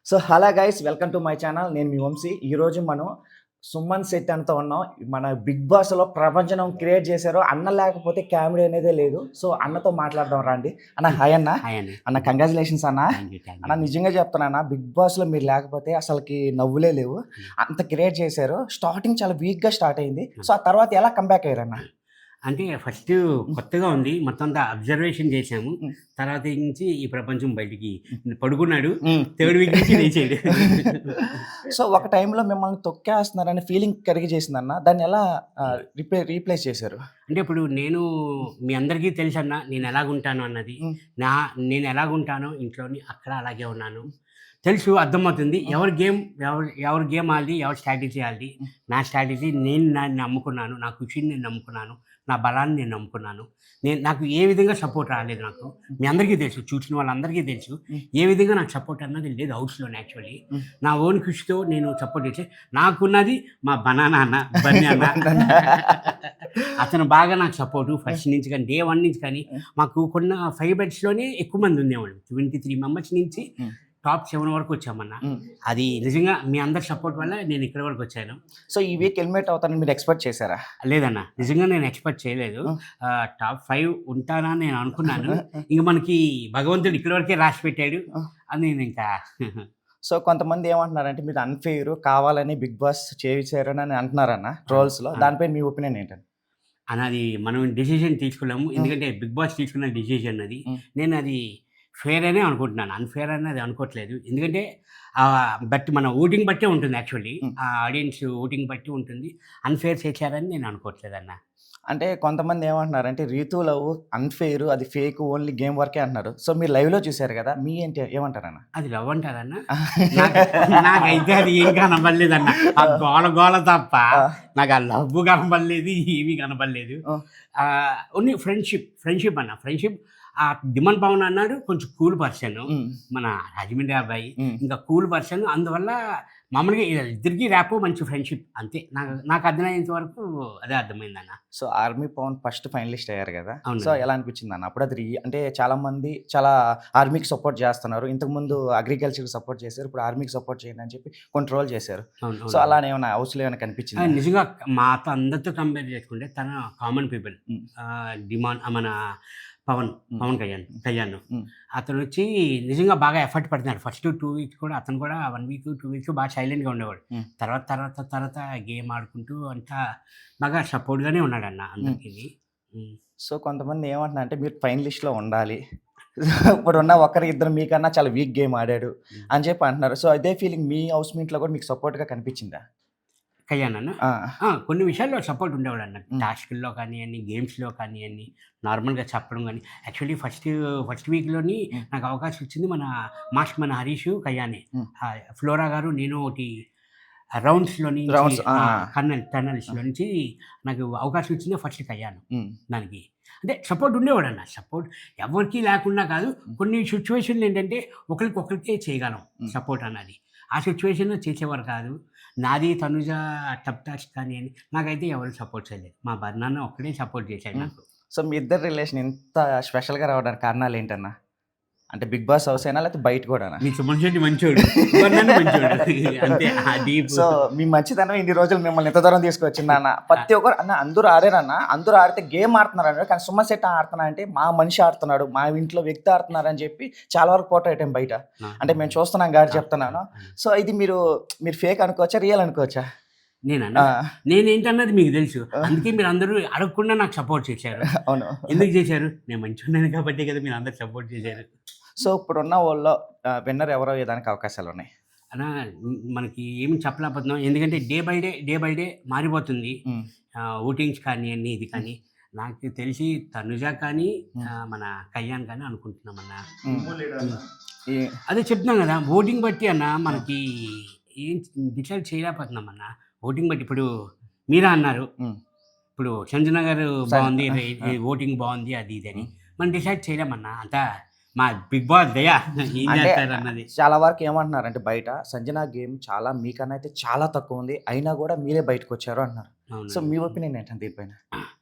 So hello guys welcome to my channel. నేను మీ వంశీ. ఈరోజు మనం సుమన్ శెట్టి అంతా ఉన్నాం. మన బిగ్ బాస్లో ప్రపంచం క్రియేట్ చేశారు. అన్న లేకపోతే కామెడీ అనేదే లేదు. సో అన్నతో మాట్లాడదాం రండి. అన్న హాయ్ అన్న. హాయ్ అండి. అన్న కంగ్రాచులేషన్స్ అన్న. థ్యాంక్ అన్న యూ. నిజంగా చెప్తానన్న, బిగ్ బాస్లో మీరు లేకపోతే అసలుకి నవ్వులే లేవు. అంత క్రియేట్ చేశారు. స్టార్టింగ్ చాలా వీక్గా స్టార్ట్ అయింది. సో ఆ తర్వాత ఎలా కంబ్యాక్ అయ్యారన్న? అంటే ఫస్ట్ కొత్తగా ఉంది, మొత్తం అంతా అబ్జర్వేషన్ చేసాము. మ్. తర్వాత నుంచి ఈ ప్రపంచం బయటికి పడుకున్నాడు. మ్. థర్డ్ వీక్ నుంచి లేచాడు. సో ఒక టైంలో మిమ్మల్ని తొక్కేస్తున్నారనే ఫీలింగ్ కలిగి చేసిందన్న. దాన్ని ఎలా రీప్లేస్ చేశారు? అంటే ఇప్పుడు నేను మీ అందరికీ తెలుసు అన్న, నేను ఎలాగుంటాను అన్నది. మ్. నేను ఎలాగుంటానో ఇంట్లోని అక్కడ అలాగే ఉన్నాను. తెలుసు, అర్థమవుతుంది. ఎవరి గేమ్ ఆల్ది, ఎవరి స్ట్రాటజీ ఆల్ది. నా స్ట్రాటజీ నేను నమ్ముకున్నాను, నా ఖుషిని నేను నమ్ముకున్నాను, నా బలాన్ని నేను నమ్ముకున్నాను. నాకు ఏ విధంగా సపోర్ట్ రాలేదు. నాకు మీ అందరికీ తెలుసు, చూసిన వాళ్ళందరికీ తెలుసు ఏ విధంగా నాకు సపోర్ట్ అన్నది లేదు హౌస్లోనే. యాక్చువల్లీ నా ఓన్ ఖుషితో నేను సపోర్ట్ చేసే, నాకున్నది మా బనానా అన్న, బన్నీ అన్న. అతను బాగా నాకు సపోర్టు ఫస్ట్ నుంచి కానీ, డే 1 నుంచి కానీ. మాకు కొన్న 5 బెడ్స్లోనే ఎక్కువ మంది ఉండేవాళ్ళు. 23 మెంబర్స్ నుంచి టాప్ 7 వరకు వచ్చామన్న. అది నిజంగా మీ అందరి సపోర్ట్ వల్ల నేను ఇక్కడ వరకు వచ్చాను. సో ఈ వీక్ ఎలిమినేట్ అవుతానని మీరు ఎక్స్పెక్ట్ చేశారా? లేదన్న, నిజంగా నేను ఎక్స్పెక్ట్ చేయలేదు. టాప్ 5 ఉంటానా నేను అనుకున్నాను. ఇంక మనకి భగవంతుడు ఇక్కడ వరకే రాసి పెట్టాడు అని నేను ఇంకా. సో కొంతమంది ఏమంటున్నారంటే మీరు అన్ఫెయిర్, కావాలని బిగ్ బాస్ చేశారు అని అంటున్నారన్న ట్రోల్స్లో. దానిపై మీ ఒపీనియన్ ఏంటండి? అన్నది మనం డెసిషన్ తీసుకున్నాము. ఎందుకంటే బిగ్ బాస్ తీసుకున్న డెసిషన్ అది. నేను అది ఫేర్ అనే అనుకుంటున్నాను, అన్ఫేర్ అనేది అనుకోవట్లేదు. ఎందుకంటే బట్ మన ఓటింగ్ బట్టే ఉంటుంది. యాక్చువల్లీ ఆ ఆడియన్స్ ఓటింగ్ బట్టి ఉంటుంది. అన్ఫేర్ చేశారని నేను అనుకోవట్లేదు అన్న. అంటే కొంతమంది ఏమంటున్నారంటే రీతూ లవ్ అన్ఫెయిర్, అది ఫేక్, ఓన్లీ గేమ్ వరకే అంటున్నారు. సో మీరు లైవ్లో చూశారు కదా, మీ ఏంటి ఏమంటారన్న? అది లవ్ అంటారన్న? నాకైతే అది ఏం కనబడలేదన్న. ఆ గోల తప్ప నాకు ఆ లవ్ కనబడలేదు, ఏమీ కనబడలేదు. ఓన్లీ ఫ్రెండ్షిప్ అన్న. ఫ్రెండ్షిప్. ఆ డిమాండ్ పవన్ అన్నాడు కొంచెం కూల్ పర్సన్, మన రాజమండ్రి అబ్బాయి, ఇంకా కూల్ పర్సన్. అందువల్ల మామూలుగా ఇద్దరికి ర్యాపో మంచి ఫ్రెండ్షిప్ అంతే. నాకు అర్థమైనంత వరకు అదే అర్థమైందన్న. So army Pawan first finalist అయ్యారు కదా, అవును. సో ఎలా అనిపించింది అన్న? అప్పుడు అది అంటే చాలా మంది చాలా ఆర్మీకి సపోర్ట్ చేస్తున్నారు. ఇంతకుముందు అగ్రికల్చర్కి సపోర్ట్ చేశారు, ఇప్పుడు ఆర్మీకి సపోర్ట్ చేయండి అని చెప్పి కంట్రోల్ చేశారు. అవును. సో అలానే ఏమైనా హౌస్లో ఏమైనా కనిపించింది? నిజంగా మాతో అందరితో కంపేర్ చేసుకుంటే తన కామన్ పీపుల్. డిమాండ్ మన పవన్ కళ్యాణ్ అతను వచ్చి నిజంగా బాగా ఎఫర్ట్ పడుతున్నాడు. ఫస్ట్ 2 వీక్స్ కూడా అతను కూడా 1 వీక్ 2 వీక్స్ బాగా సైలెంట్గా ఉండేవాడు. తర్వాత గేమ్ ఆడుకుంటూ అంతా బాగా సపోర్ట్గానే ఉన్నాడు అన్న అందరికీ. సో కొంతమంది ఏమంటున్నా అంటే మీరు ఫైనలిస్ట్లో ఉండాలి, ఇప్పుడున్న ఒకరి ఇద్దరు మీకన్నా చాలా వీక్ గేమ్ ఆడాడు అని చెప్పి అంటున్నారు. సో అదే ఫీలింగ్ మీ హౌస్ మీట్లో కూడా మీకు సపోర్ట్గా కనిపించిందా? కళ్యాణ్ అన్న కొన్ని విషయాల్లో సపోర్ట్ ఉండేవాడు అన్న. టాస్క్ల్లో కానివ్వండి, గేమ్స్లో కానివ్వండి, నార్మల్గా చెప్పడం కానీ. యాక్చువల్లీ ఫస్ట్ వీక్లోని నాకు అవకాశం వచ్చింది మన హరీష్ కళ్యాణే. ఫ్లోరా గారు నేను ఒకటి రౌండ్స్లోని టనల్స్లో నుంచి నాకు అవకాశం వచ్చింది ఫస్ట్ కళ్యాణ్. దానికి అంటే సపోర్ట్ ఉండేవాడు అన్న. సపోర్ట్ ఎవరికి లేకుండా కాదు, కొన్ని సిచ్యువేషన్లు ఏంటంటే ఒకరికొకరికే చేయగలం సపోర్ట్ అన్నది. ఆ సిచ్యువేషన్లో చేసేవారు కాదు. నాది తనుజ టప్ టాస్క్ కానీ అని నాకైతే ఎవరు సపోర్ట్ చేయలేదు. మా బర్నాన్న ఒక్కడే సపోర్ట్ చేశాడు నాకు. సో మీ ఇద్దరు రిలేషన్ ఇంత స్పెషల్గా రావడానికి కారణాలు ఏంటన్నా? అంటే బిగ్ బాస్ హౌస్ అయినా లేకపోతే బయట కూడా? మీకు సుమన్ శెట్టి మంచోడు, అంతే. సో మీ మంచిదనం ఇన్ని రోజులు మిమ్మల్ని ఎంత దూరం తీసుకొచ్చింది అన్న. ప్రతి ఒక్కరు అన్న అందరూ ఆడారన్న, అందరూ ఆడితే గేమ్ ఆడుతున్నారు అన్నారు, కానీ సుమన్ శెట్టి ఆడుతున్నా అంటే మా మనిషి ఆడుతున్నాడు, మా ఇంట్లో వ్యక్తి ఆడుతున్నారు అని చెప్పి చాలా వరకు పోటీ అయ్యాం బయట. అంటే మేము చూస్తున్నాం గాడి చెప్తున్నాను. సో ఇది మీరు ఫేక్ అనుకోవచ్చా, రియల్ అనుకోవచ్చా? నేనేంటన్నది మీకు తెలుసు, అందుకే మీరు అందరూ అడగకుండా నాకు సపోర్ట్ చేశారు. అవును. ఎందుకు చేశారు? నేను మంచి ఉన్నాను కాబట్టి కదా మీరు అందరు సపోర్ట్ చేశారు. సో ఇప్పుడున్న వాళ్ళలో విన్నర్ ఎవరో ఏదానికి అవకాశాలు ఉన్నాయి అన్న? మనకి ఏమి చెప్పలేకపోతున్నాం, ఎందుకంటే డే బై డే మారిపోతుంది ఓటింగ్స్ కానివ్వండి, ఇది కానీ. నాకు తెలిసి తనుజ కానీ మన కళ్యాణ్ కానీ అనుకుంటున్నామన్నా. అదే చెప్తున్నాం కదా, ఓటింగ్ బట్టి అన్న మనకి ఏం డిసైడ్ చేయలేకపోతున్నాం అన్న. ఓటింగ్ బట్టి ఇప్పుడు మీరా అన్నారు, ఇప్పుడు సంజన గారు బాగుంది, ఓటింగ్ బాగుంది, అది ఇది అని మనం డిసైడ్ చేయలేమన్నా. అంతా మా బిగ్ బాస్ దయా ఏం చేస్తారు అన్నది. చాలా వరకు ఏమంటున్నారంటే బయట సంజన గేమ్ చాలా మీకన్నా అయితే చాలా తక్కువ ఉంది, అయినా కూడా మీరే బయటకు వచ్చారు అంటున్నారు. సో మీ ఒపీనియన్ ఏంటంటే దీనిపైన?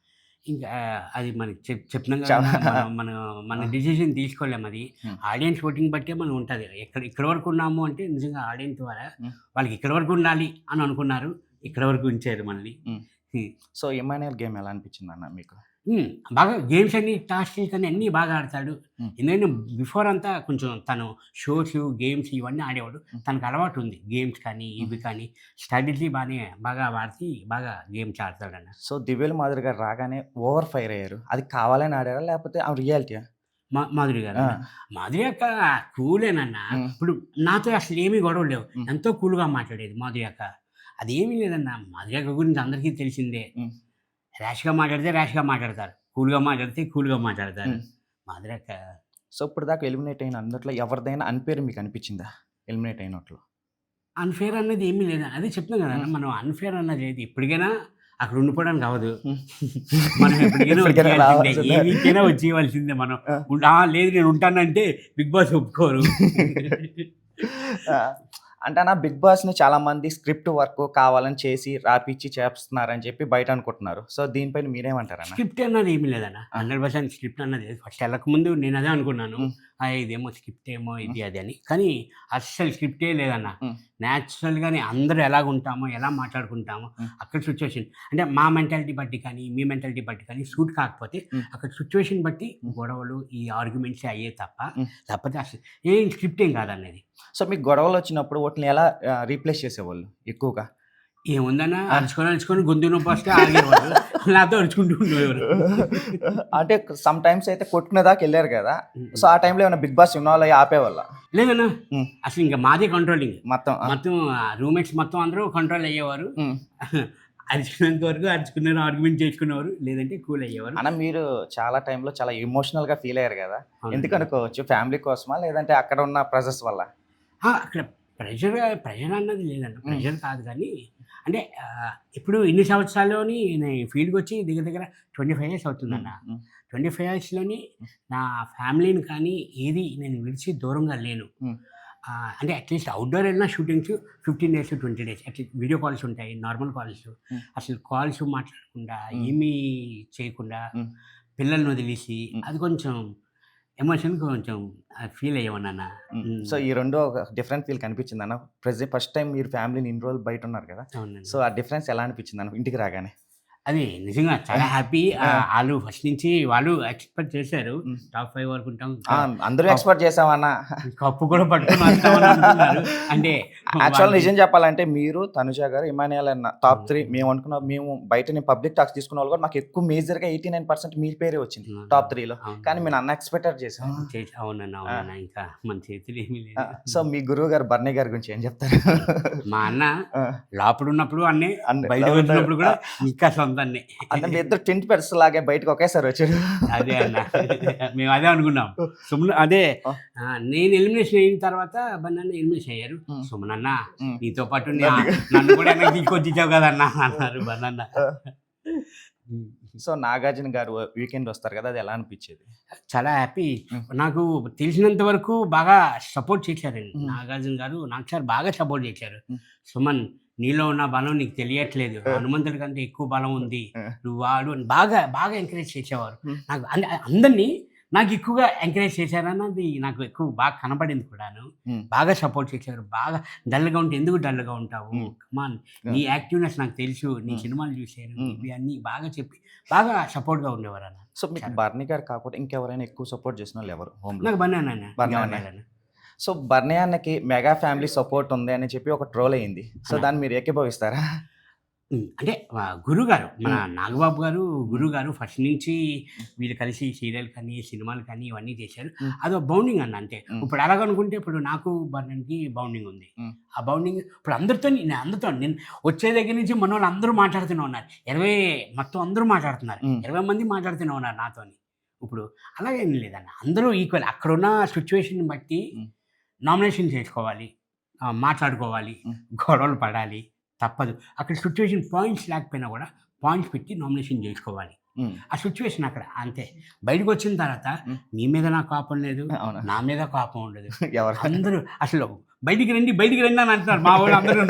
ఇంకా అది మనకి చెప్తున్నాం కదా చాలా మన మన డిసిజన్ తీసుకోలేము అది. హ్మ్. ఆడియన్స్ ఓటింగ్ బట్టే మనం ఉంటది. ఇక్కడి వరకు ఉన్నాము అంటే నిజంగా ఆడియన్స్ ద్వారా హ్మ్. వాళ్ళకి ఇక్కడి వరకు ఉండాలి అని అనుకున్నారు. ఇక్కడి వరకు ఉంచారు మనల్ని. హ్మ్. హ్మ్. సో, ఇమాన్యుయల్ గేమ్ ఎలా అనిపించిందన్న మీకు? హ్మ్. బాగా గేమ్స్ అన్నీ టాస్క్‌లు కానీ అన్నీ బాగా ఆడతాడు. హ్మ్. ఎందుకంటే బిఫోర్ అంతా కొంచెం తను షోస్, గేమ్స్ ఇవన్నీ ఆడేవాడు. హ్మ్. తనకు అలవాటు ఉంది. గేమ్స్ కానీ, హ్మ్. ఇవి కానీ స్ట్రాటజీ బాగా వాడి బాగా గేమ్స్ ఆడతాడన్న. సో, 'దివ్యల మాదిరి' గారు రాగానే ఓవర్ ఫైర్ అయ్యారు. అది కావాలని ఆడారా? లేకపోతే ఆమె రియాలిటీయా? మాధురి ఆ! గారన్నా. మాధురి అక్క కూలేనన్నా. హ్మ్. ఇప్పుడు నాతో అసలు ఏమి గొడవలు లేవు. హ్మ్. ఎంతో కూల్‌గా మాట్లాడేది మాధురి అక్క. అదేమీ లేదన్నా. మాధురి అక్క గురించి అందరికీ తెలిసిందే. హ్మ్. ర్యాష్‌గా మాట్లాడితే ర్యాష్‌గా మాట్లాడతారు. కూల్‌గా మాట్లాడితే కూల్‌గా మాట్లాడతారు. హ్మ్. మాధురి అక్క సో, ఇప్పటిదాకా ఎలిమినేట్ అయిన అందట్లో ఎవరిదైనా అన్‌ఫెయిర్ మీకు అనిపించిందా? ఎలిమినేట్ అయినోట్లో? అన్‌ఫెయిర్ అన్నది ఏమీ లేదు. అదే చెప్తున్నాను హ్మ్. కదన్నా! మనం అన్‌ఫెయిర్ అన్నది లేదు. ఎప్పటికైనా అక్కడ ఉండిపోవడానికి అవ్వదు. హ్మ్. మనం ఎప్పటికైనా ఎప్పటికైనా వచ్చేయాల్సిందే. ఏ రావాల్సిందే. వీకైనా వచ్చేయవలసిందే మనం. ఆ! లేదు నేను ఉంటానంటే బిగ్ బాస్ ఒప్పుకోరు. ఆ! అంటే అన్న 'బిగ్ బాస్‌ని' చాలామంది స్క్రిప్ట్ వర్క్ కావాలని చేసి, రాపిచ్చి చేస్తున్నారని చెప్పి బయట అనుకుంటున్నారు. సో, దీనిపైన మీరేమంటారన్న? స్క్రిప్ట్ అన్నది ఏమీ లేదన్న. ఆ! 100% స్క్రిప్ట్ అన్నది లేదు. ఫస్ట్ ఎళ్ళకముందు నేనదే అనుకున్నాను. హ్మ్. ఇదేమో స్క్రిప్ట్ ఏమో హ్మ్. ఇది అది అని. కానీ అస్సలు స్క్రిప్టే లేదన్న. హ్మ్. నేచురల్‌గానే అందరూ ఎలాగుంటామో, ఎలా మాట్లాడుకుంటామో, హ్మ్. అక్కడ సిట్యుయేషన్ అంటే మా మెంటాలిటీ బట్టి కానీ, మీ మెంటాలిటీ బట్టి కానీ సూట్ కాకపోతే హ్మ్. అక్కడ సిట్యుయేషన్ బట్టి హ్మ్. గొడవలు, ఈ ఆర్గ్యుమెంట్సే అయ్యేయి తప్ప, హ్మ్. లేకపోతే అసలు ఏం స్క్రిప్ట్ ఏం కాదన్నది. సో, మీకు గొడవలొచ్చినప్పుడు వాటిని ఎలా రీప్లేస్ చేసేవాళ్ళు ఎక్కువగా? ఏముందన్న ఆ! అరుచుకొని గొంతు నొప్పొస్తే ఆగేవాళ్ళు. నాతో అరుచుకుంటూ ఉండేవారు. అంటే సమ్ టైమ్స్ అయితే కొట్టుకునేదాకెళ్లారు గదా! సో, హ్మ్. ఆ టైంలో ఏమైనా 'బిగ్ బాస్' ఇన్వాల్వ్ అయ్యి ఆపేవాళ్ళా? లేదన్నా. హ్మ్. అసలు ఇంక మాదే కంట్రోలింగ్. మొత్తం. ఆ! మొత్తం రూమ్‌మేట్స్ మొత్తం అందరూ కంట్రోల్ అయ్యేవారు. హ్మ్. అరిచినంత వరకు అరుచుకున్నారు, ఆర్గ్యుమెంట్ చేసుకునేవారు. లేదంటే కూల్ అయ్యేవారు. అన్న మీరు చాలా టైంలో చాలా ఎమోషనల్‌గా ఫీల్ అయ్యారు గదా! అవునండి. ఎందుకనుకోవచ్చు? ఫ్యామిలీ కోసమా? లేదంటే అక్కడ ఉన్న ప్రెజర్స్ వల్లా? అక్కడ ప్రెషర్ అన్నది లేదండి. హ్మ్. ప్రెషర్ కాదు కానీ, అంటే ఇప్పుడు ఇన్ని సంవత్సరాల్లోని నేను ఫీల్డ్‌కొచ్చి దగ్గర దగ్గర 25 ఇయర్స్ హ్మ్. అవుతుందన్న. హ్మ్. 25 ఇయర్స్‌లోని హ్మ్. నా ఫ్యామిలీని కానీ, ఏది నేను విడిచి దూరంగా లేను. హ్మ్. అంటే అట్‌లీస్ట్ అవుట్‌డోర్ వెళ్ళినా shootings 15 days, 20 days at least video calls ఉంటాయి. Normal calls. హ్మ్. అసలు కాల్స్ మాట్లాడకుండా, హ్మ్. ఏమీ చేయకుండా, హ్మ్. పిల్లల్ని వదిలేసి హ్మ్. అది కొంచెం ఎమోషన్ కొంచెం ఫీల్ అయ్యేవాడినన్న. హ్మ్. హ్మ్. సో, ఈ 2 ఒక డిఫరెంట్ ఫీల్ కనిపించిందన్న? ఫస్ట్ టైమ్ మీరు ఫ్యామిలీని ఇన్ని రోజులు బయటున్నారు గదా! సో, అవునండి. ఆ డిఫరెన్స్ ఎలా అనిపించిందన్న ఇంటికి రాగానే? అది నిజంగా చాలా హ్యాపీ. ఆ! ఆళ్ళు ఫస్ట్ నుంచి వాళ్ళు ఎక్స్‌పెక్ట్ చేశారు. హ్మ్. టాప్ 5 వరకు ఉంటాం. ఆ! అందరూ కప్ ఎక్స్‌పెక్ట్ చేసామన్న. కప్పు కూడా పట్టుకొని వస్తామని అనుకున్నారు. అంటే యాక్చువల్ వాళ్ళకి నిజం చెప్పాలంటే మీరు, తనుజ గారు, ఇమాన్యుయల్ అన్న టాప్ అవును. 3 మేము బయట నేను పబ్లిక్ టాక్స్ తీసుకున్నోళ్ళు కూడా మాకు ఎక్కువ మేజర్‌గా 89% మీ పేరే వచ్చింది అవును. టాప్ 3లో. కానీ అవునవును. మేము అన్‌ఎక్స్‌పెక్టెడ్ చేసాం. అవునన్నా. ఆ! అవునన్నా. ఇంకా మన చేతిలో ఏమీ ఆ! లేదు. సో, మీ గురువు గారు బర్నీ గారి గురించి ఏం చెప్తారు? మా అన్న ఆ! లోపలున్నప్పుడు అన్నే, ఇలా ఉన్నారు. బయటకొచ్చినప్పుడు కూడా ఇంకా సొంత అన్నే. అంటే మీ ఇద్దరు ట్విన్ పెయిర్స్ లాగే బయటకి ఒకేసారి వచ్చారు. అదే అన్న. మేము అదే అనుకున్నాం. సుమన్ అదే ఆ! నేను ఎలిమినేషన్ అయిన తర్వాత బన్నన్న ఎలిమినేషన్ అయ్యారు. హ్మ్. సుమనన్న హ్మ్. నీతో పాటు నన్ను నన్ను కూడా వెనక్కి తీసుకొచ్చేసావు కదన్నా అన్నారు బన్నన్న. ఆ! హ్మ్. సో, నాగార్జున గారు వీకెండ్ వస్తారు కదా! అది ఎలా అనిపించేది? చాలా హ్యాపీ. హ్మ్. నాకు తెలిసినంత వరకు బాగా సపోర్ట్ చేశారండి. హ్మ్. నాగార్జున గారు నాకు సార్ బాగా సపోర్ట్ చేశారు. హ్మ్. సుమన్ నీలో ఉన్న బలం నీకు తెలియట్లేదు. ఆ! హనుమంతుడి కంటే ఎక్కువ బలం ఉంది. ఆ! నువ్వు ఆడు అని బాగా ఎంకరేజ్ చేసేవారు. హ్మ్. నాకు అందరిని నాకు ఎక్కువగా ఎంకరేజ్ చేశారన్నది నాకు ఎక్కువ బాగా కనపడింది కూడాను. హ్మ్. బాగా సపోర్ట్ చేశారు. బాగా డల్‌గా ఉంటే ఎందుకు డల్‌గా ఉంటావు? హ్మ్. కమాన్ ఆ! నీ యాక్టివ్‌నెస్ నాకు తెలుసు. నీ హ్మ్. సినిమాలు చూసాను. హ్మ్. ఇవి అన్నీ బాగా చెప్పి బాగా సపోర్ట్‌గా ఉండేవారన్న. సో, మీకు చాలా. బర్నీ గారు కాకుండా ఇంకెవరైనా ఎక్కువ సపోర్ట్ చేసినోళ్ళు ఎవరు హోమ్‌లో? నాకు బన్నీ అన్ననే. బర్నీ ఇంకెవరు అన్న. లేరన్న. సో, బర్నీ అన్నకి మెగా ఫ్యామిలీ సపోర్ట్ ఉంది అని చెప్పి ఒక ట్రోల్ అయింది. సో, అన్న. దాన్ని మీరు ఏకీభవిస్తారా? అంటే గురువుగారు మన హ్మ్. నాగబాబు గారు, హ్మ్. గురువుగారు ఫస్ట్ నుంచి హ్మ్. వీళ్ళు కలిసి సీరియల్ కానీ, సినిమాలు కానీ ఇవన్నీ చేశారు. హ్మ్. అదో బౌండింగ్ అన్న అంతే. హ్మ్. ఇప్పుడు అలాగనుకుంటే ఇప్పుడు నాకు బర్నన్‌కి బౌండింగ్ ఉంది. హ్మ్. ఆ బౌండింగ్ ఇప్పుడు నేను వచ్చే దగ్గర నుంచి మనోళ్ళు అందరూ మాట్లాడుతూనే ఉన్నారు. మొత్తం అందరూ మాట్లాడుతున్నారు. హ్మ్. 20 మంది మాట్లాడుతూనే ఉన్నారు నాతోని. ఇప్పుడు అలాగేం లేదన్న. అందరూ ఈక్వల్. అక్కడున్న సిట్యుయేషన్‌ని బట్టి హ్మ్. నామినేషన్ చేసుకోవాలి. మాట్లాడుకోవాలి. హ్మ్. గొడవలు పడాలి. తప్పదు. అక్కడ సిట్యుయేషన్ పాయింట్స్ లేకపోయినా గూడా పాయింట్స్ పెట్టి నామినేషన్ జేసుకోవాలి. హ్మ్. ఆ సిట్యుయేషన్ అక్కడ అంతే. బయటకొచ్చిన తర్వాత హ్మ్. నీ మీద నాకు కోపం లేదు. అవునా? నా మీద కోపం ఉండదు. ఎవరు? అందరూ అసలు బయటికి రండి అని అంటున్నారు మా వాళ్ళు అందరూ.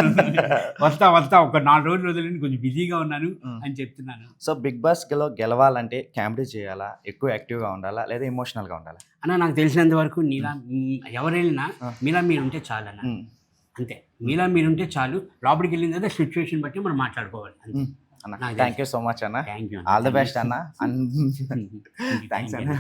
వస్తా ఒక 4 రోజులు వదిలేండి, కొంచెం బిజీగా ఉన్నాను అని చెప్తున్నాను. సో బిగ్ బాస్ లో గెలవాలంటే కామెడీ చేయాలా, ఎక్కువ యాక్టివ్గా ఉండాలా, లేదా ఎమోషనల్గా ఉండాలా? అన్న నాకు తెలిసినంత వరకు నీలా ఎవరు వెళ్ళినా మీలా మీరు ఉంటే చాలు అన్న. అంతే, మీలా మీరు ఉంటే చాలు. లోపలికి వెళ్ళిన తర్వాత సిచ్యువేషన్ బట్టి మనం మాట్లాడుకోవాలి అంతే. అన్న థ్యాంక్ యూ సో మచ్ అన్న, thank you, all the best అన్న. థ్యాంక్స్ అన్న.